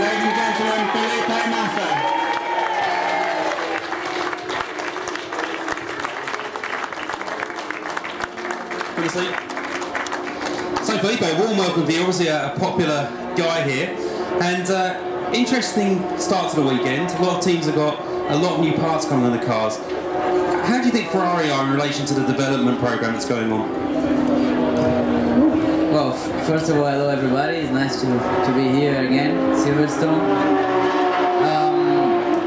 Ladies and gentlemen, Felipe Massa. So Felipe, warm welcome to you, obviously a popular guy here, and interesting start to the weekend. A lot of teams have got a lot of new parts coming on the cars. How do you think Ferrari are in relation to the development program that's going on? Well, first of all, hello everybody. It's nice to be here again, Silverstone.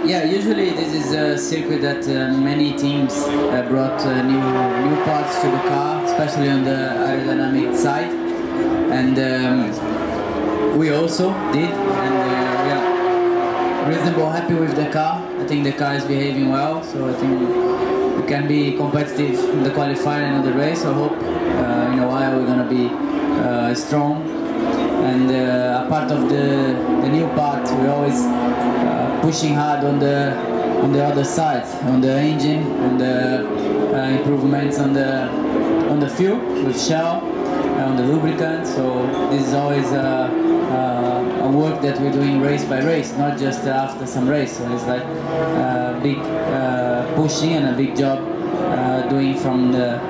Yeah, usually this is a circuit that many teams brought new parts to the car, especially on the aerodynamic side, and we also did, and we are reasonably happy with the car. I think the car is behaving well, so I think we can be competitive in the qualifying and in the race. I hope in a while we're gonna be strong, and a part of the new part, we're always pushing hard on the other side, on the engine, on the improvements on the fuel with Shell, on the lubricant. So this is always a work that we're doing race by race, not just after some race. So it's like a big pushing and a big job doing from the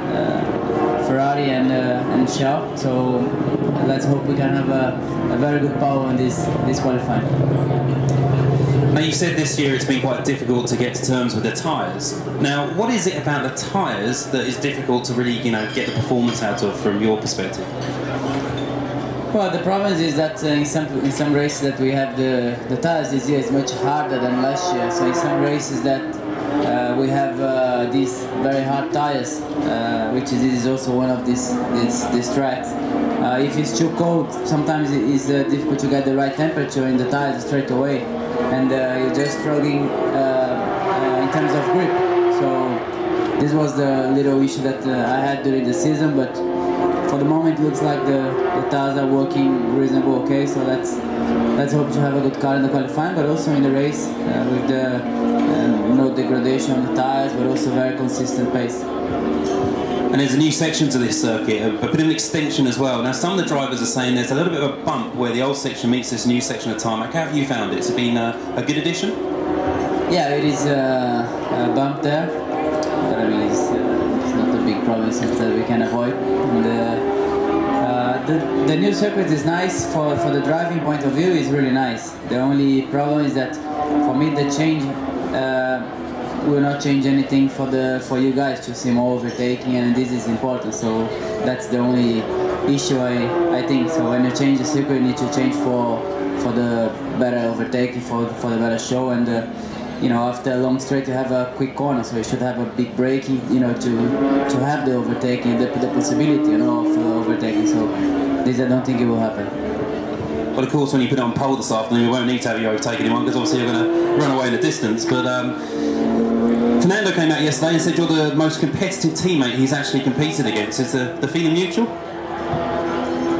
Ferrari and Shell. So let's hope we can have a very good power in this qualifying. Now, you said this year it's been quite difficult to get to terms with the tyres. Now, what is it about the tyres that is difficult to really, get the performance out of from your perspective? Well, the problem is that in some races that we have the tyres this year is much harder than last year. So in some races that we have these very hard tyres, which is also one of these tracks. If it's too cold, sometimes it is difficult to get the right temperature in the tyres straight away, and you're just struggling in terms of grip. So this was the little issue that I had during the season, but for the moment it looks like the tyres are working reasonably okay. So let's hope to have a good car in the qualifying, but also in the race with the no degradation on the tyres, but also very consistent pace. And there's a new section to this circuit, a bit of an extension as well. Now, some of the drivers are saying there's a little bit of a bump where the old section meets this new section of tarmac. How have you found it? Has it been a good addition? Yeah, it is a bump there, but I mean it's not a big problem, something that we can avoid. And, the new circuit is nice for the driving point of view. It's really nice. The only problem is that for me the change will not change anything for you guys to see more overtaking, and this is important. So that's the only issue I think. So when you change the circuit, you need to change for the better overtaking, for the better show, and after a long straight you have a quick corner, so you should have a big braking, to have the overtaking, the possibility, of overtaking. So this I don't think it will happen. Well, of course, when you put it on pole this afternoon, we won't need to have you overtake anyone, because obviously you're going to run away in the distance. But Fernando came out yesterday and said you're the most competitive teammate he's actually competed against. Is the feeling mutual?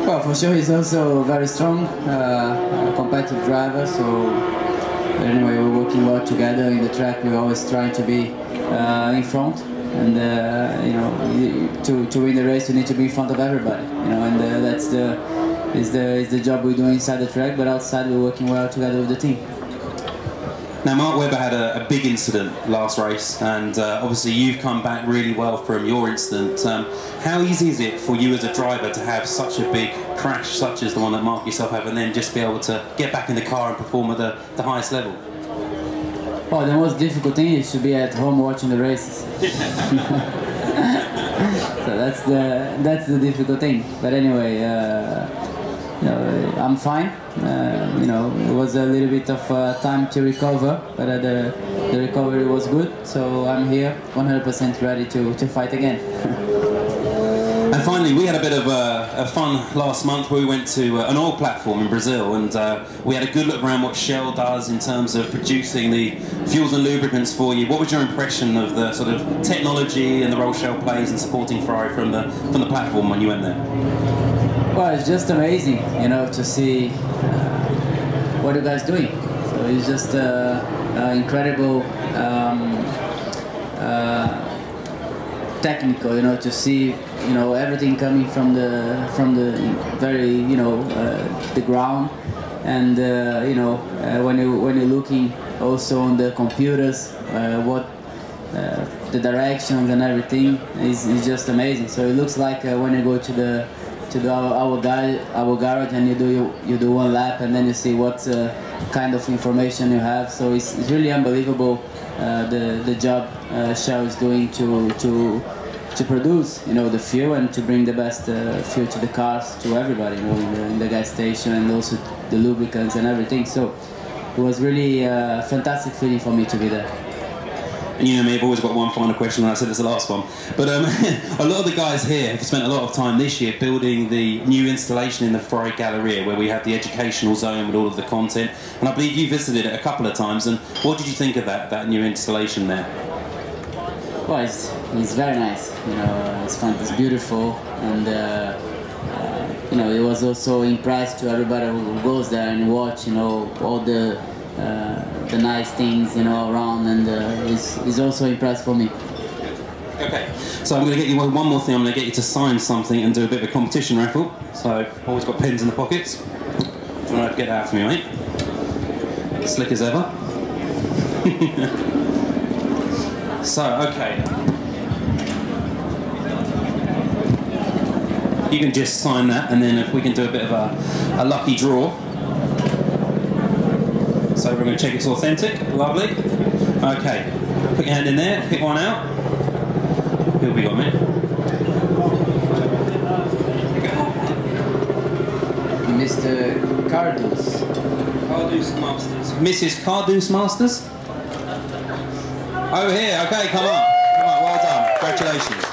Well, for sure, he's also very strong, a competitive driver. So anyway, we're working well together in the track. We're always trying to be in front, and to win the race, you need to be in front of everybody. And that's the job we do inside the track, but outside we're working well together with the team. Now, Mark Webber had a big incident last race, and obviously you've come back really well from your incident. How easy is it for you as a driver to have such a big crash, such as the one that Mark yourself have, and then just be able to get back in the car and perform at the highest level? Oh, the most difficult thing is to be at home watching the races. So that's the difficult thing. But anyway, I'm fine. It was a little bit of time to recover, but the recovery was good. So I'm here, 100% ready to fight again. And finally, we had a bit of a fun last month where we went to an oil platform in Brazil, and we had a good look around what Shell does in terms of producing the fuels and lubricants for you. What was your impression of the sort of technology and the role Shell plays in supporting Ferrari from the platform when you went there? Well, it's just amazing, to see what you guys doing. So it's just incredible. Technical, to see, everything coming from the very, the ground, and you know, when you're looking also on the computers, what the directions and everything is just amazing. So it looks like when you go to our garage and you do one lap, and then you see what kind of information you have. So it's really unbelievable the job Shell is doing to produce, you know, the fuel and to bring the best fuel to the cars, to everybody, you know, in the gas station, and also the lubricants and everything. So it was really a fantastic feeling for me to be there. And you know me, I've always got one final question, and I said it's the last one. But a lot of the guys here have spent a lot of time this year building the new installation in the Ferrari Galleria, where we have the educational zone with all of the content. And I believe you visited it a couple of times. And what did you think of that new installation there? Well, it's very nice. You know, it's fun. It's beautiful, and you know, it was also impressed to everybody who goes there and watch. You know, all the nice things, you know, around, and it's also impressed for me. Okay, so I'm going to get you one more thing. I'm going to get you to sign something and do a bit of a competition raffle. So always got pens in the pockets. Do you want to get that out for me, mate? Slick as ever. So, okay. You can just sign that, and then if we can do a bit of a lucky draw. So we're going to check it's authentic. Lovely. Okay. Put your hand in there. Pick one out. Who have we got, mate? Mr. Cardus. Cardus Masters. Mrs. Cardus Masters? Over here. Okay, come on. Come on, well done. Congratulations.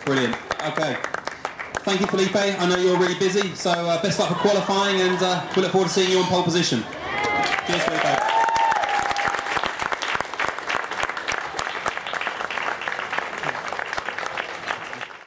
Brilliant. Okay. Thank you, Felipe. I know you're really busy, so best luck for qualifying, and we look forward to seeing you on pole position. Cheers, Felipe.